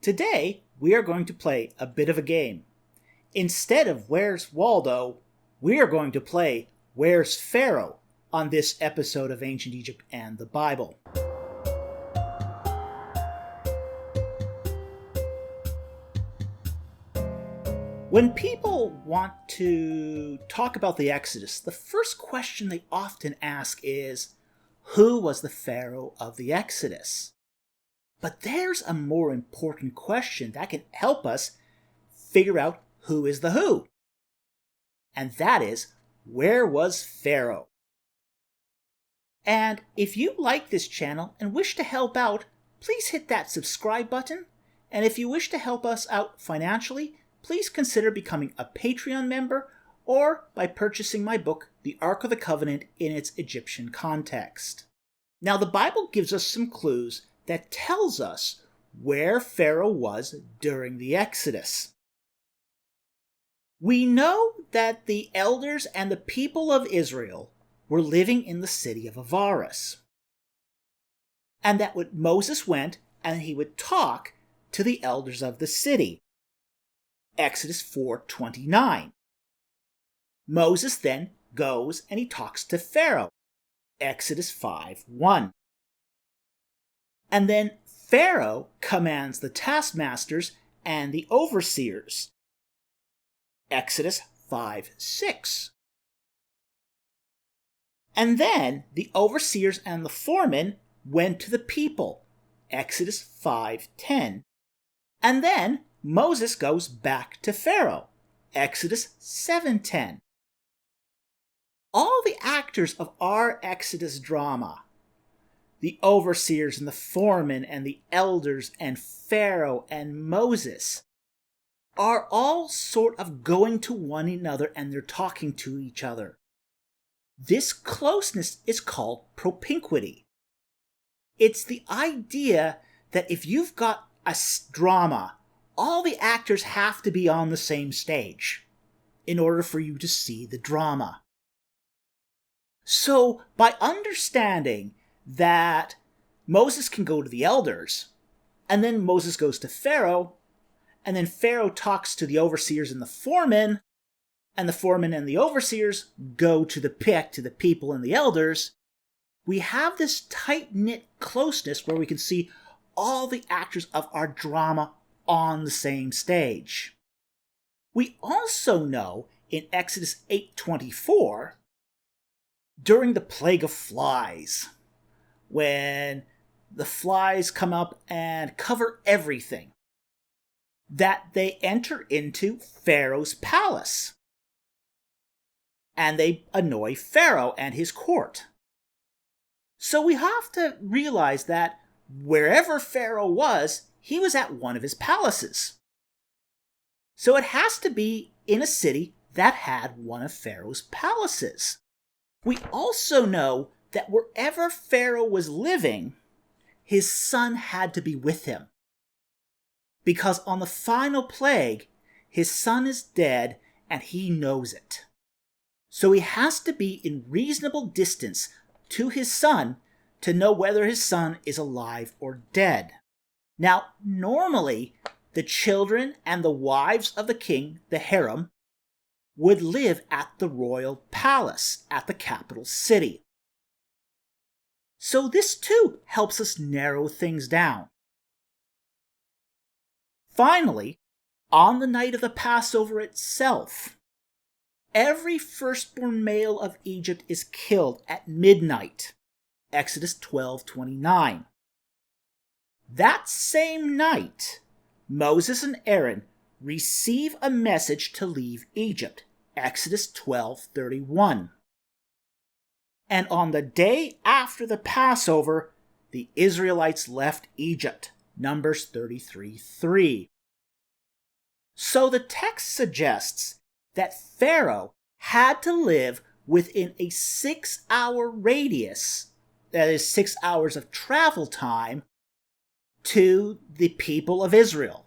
Today, we are going to play a bit of a game. Instead of Where's Waldo, we are going to play Where's Pharaoh on this episode of Ancient Egypt and the Bible. When people want to talk about the Exodus, the first question they often ask is, who was the Pharaoh of the Exodus? But there's a more important question that can help us figure out who is the who. And that is, where was Pharaoh? And if you like this channel and wish to help out, please hit that subscribe button. And if you wish to help us out financially, please consider becoming a Patreon member or by purchasing my book, The Ark of the Covenant in its Egyptian Context. Now, the Bible gives us some clues that tells us where Pharaoh was during the Exodus. We know that the elders and the people of Israel were living in the city of Avaris, and that when Moses went and he would talk to the elders of the city. Exodus 4:29. Moses then goes and he talks to Pharaoh. Exodus 5:1. And then Pharaoh commands the taskmasters and the overseers. Exodus 5:6. And then the overseers and the foremen went to the people. Exodus 5:10. And then Moses goes back to Pharaoh. Exodus 7:10. All the actors of our Exodus drama, the overseers and the foremen and the elders and Pharaoh and Moses, are all sort of going to one another and they're talking to each other. This closeness is called propinquity. It's the idea that if you've got a drama, all the actors have to be on the same stage in order for you to see the drama. So, by understanding that Moses can go to the elders, and then Moses goes to Pharaoh, and then Pharaoh talks to the overseers and the foremen and the overseers go to the people and the elders, we have this tight-knit closeness where we can see all the actors of our drama on the same stage. We also know in Exodus 8:24, during the plague of flies, when the flies come up and cover everything, that they enter into Pharaoh's palace. And they annoy Pharaoh and his court. So we have to realize that wherever Pharaoh was, he was at one of his palaces. So it has to be in a city that had one of Pharaoh's palaces. We also know that wherever Pharaoh was living, his son had to be with him. Because on the final plague, his son is dead and he knows it. So he has to be in reasonable distance to his son to know whether his son is alive or dead. Now, normally, the children and the wives of the king, the harem, would live at the royal palace, at the capital city. So this too helps us narrow things down. Finally, on the night of the Passover itself, every firstborn male of Egypt is killed at midnight. Exodus 12:29. That same night, Moses and Aaron receive a message to leave Egypt. Exodus 12:31. And on the day after the Passover, the Israelites left Egypt. Numbers 33:3. So the text suggests that Pharaoh had to live within a 6-hour radius, that is 6 hours of travel time, to the people of Israel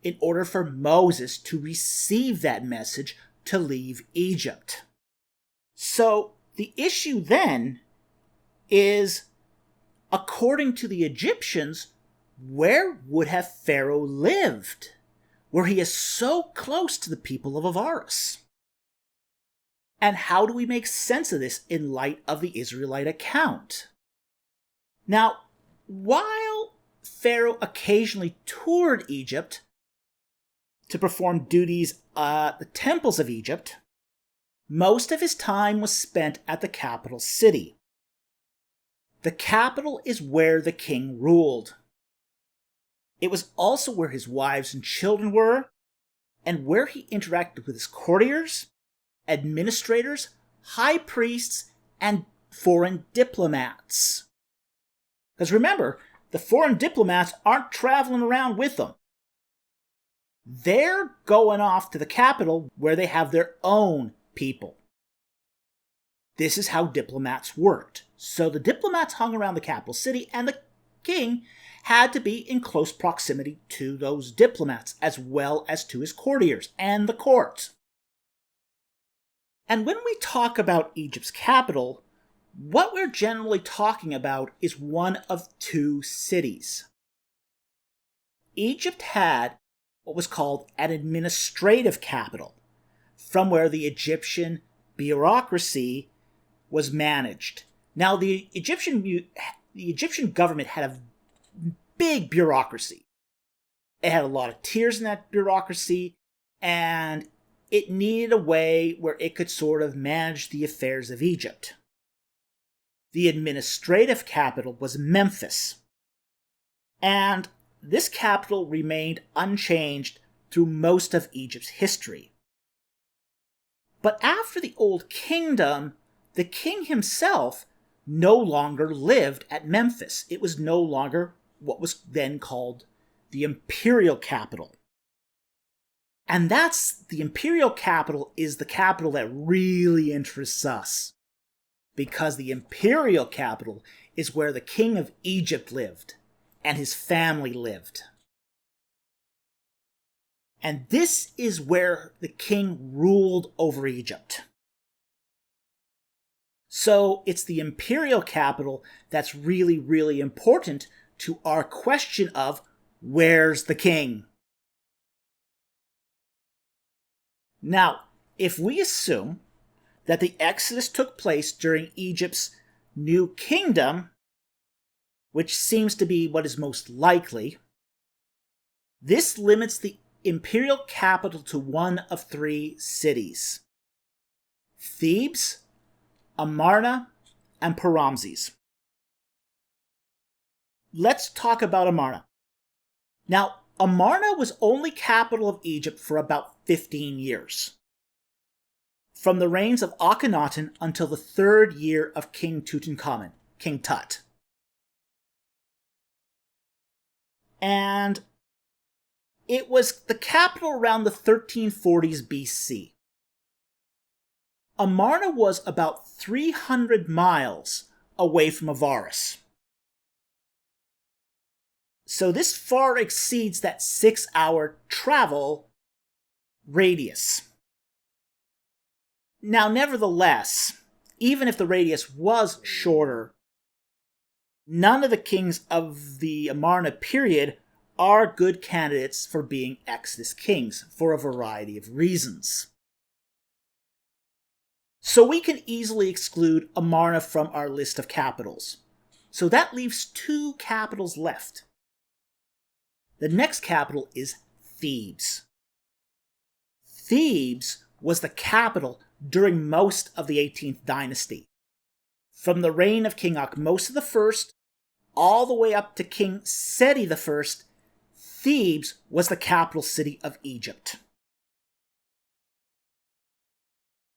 in order for Moses to receive that message to leave Egypt. So the issue then is, according to the Egyptians, where would have Pharaoh lived, where he is so close to the people of Avaris? And how do we make sense of this in light of the Israelite account? Now, while Pharaoh occasionally toured Egypt to perform duties at the temples of Egypt, most of his time was spent at the capital city. The capital is where the king ruled. It was also where his wives and children were, and where he interacted with his courtiers, administrators, high priests, and foreign diplomats. Because remember, the foreign diplomats aren't traveling around with them. They're going off to the capital where they have their own people. This is how diplomats worked. So the diplomats hung around the capital city, and the king had to be in close proximity to those diplomats, as well as to his courtiers and the court. And when we talk about Egypt's capital, what we're generally talking about is one of two cities. Egypt had what was called an administrative capital, from where the Egyptian bureaucracy was managed. Now, the Egyptian government had a big bureaucracy. It had a lot of tiers in that bureaucracy, and it needed a way where it could sort of manage the affairs of Egypt. The administrative capital was Memphis, and this capital remained unchanged through most of Egypt's history. But after the Old Kingdom, the king himself no longer lived at Memphis. It was no longer what was then called the imperial capital. And the imperial capital is the capital that really interests us. Because the imperial capital is where the king of Egypt lived, and his family lived. And this is where the king ruled over Egypt. So it's the imperial capital that's really, really important to our question of, where's the king? Now, if we assume that the Exodus took place during Egypt's new kingdom, which seems to be what is most likely, this limits the imperial capital to one of three cities: Thebes, Amarna, and Paramses. Let's talk about Amarna. Now, Amarna was only capital of Egypt for about 15 years. From the reigns of Akhenaten until the 3rd year of King Tutankhamun, King Tut. And it was the capital around the 1340s BC. Amarna was about 300 miles away from Avaris. So this far exceeds that 6-hour travel radius. Now, nevertheless, even if the radius was shorter, none of the kings of the Amarna period are good candidates for being Exodus kings for a variety of reasons. So we can easily exclude Amarna from our list of capitals. So that leaves 2 capitals left. The next capital is Thebes. Thebes was the capital during most of the 18th dynasty. From the reign of King Akhmosi I all the way up to King Seti I, Thebes was the capital city of Egypt.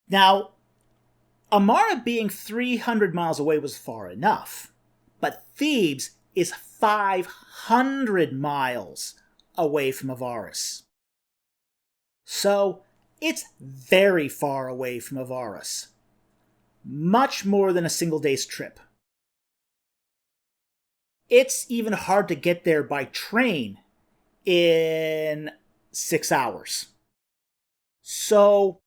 Now, Amarna being 300 miles away was far enough, but Thebes is 500 miles away from Avaris. So, it's very far away from Avaris. Much more than a single day's trip. It's even hard to get there by train in 6 hours. So,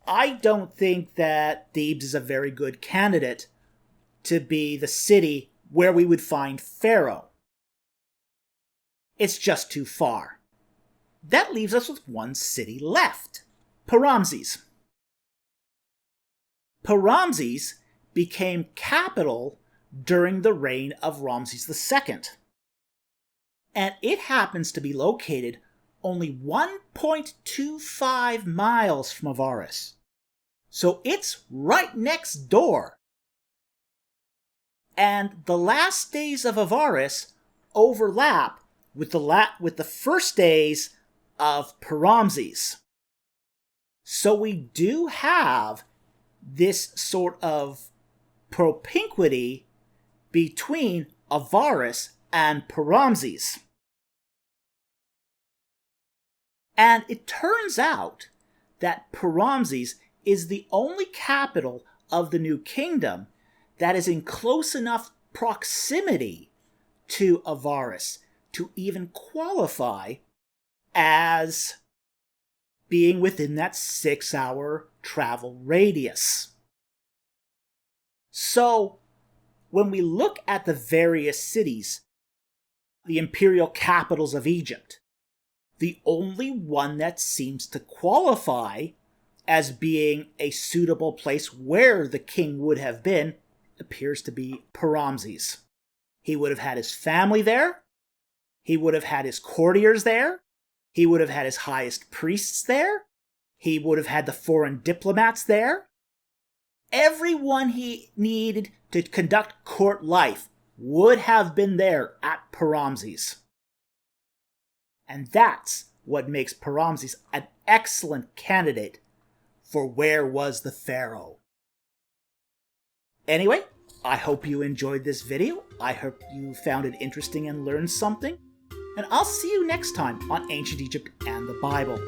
I don't think that Thebes is a very good candidate to be the city where we would find Pharaoh. It's just too far. That leaves us with one city left, Paramses. Paramses became capital during the reign of Ramses II. And it happens to be located only 1.25 miles from Avaris. So it's right next door. And the last days of Avaris overlap with the first days of Paramses. So we do have this sort of propinquity between Avaris and Paramses. And it turns out that Paramses is the only capital of the New Kingdom that is in close enough proximity to Avaris to even qualify as being within that 6-hour travel radius. So, when we look at the various cities, the imperial capitals of Egypt, the only one that seems to qualify as being a suitable place where the king would have been appears to be Paramses. He would have had his family there. He would have had his courtiers there. He would have had his highest priests there. He would have had the foreign diplomats there. Everyone he needed to conduct court life would have been there at Paramses. And that's what makes Paramses an excellent candidate for where was the Pharaoh. Anyway, I hope you enjoyed this video. I hope you found it interesting and learned something. And I'll see you next time on Ancient Egypt and the Bible.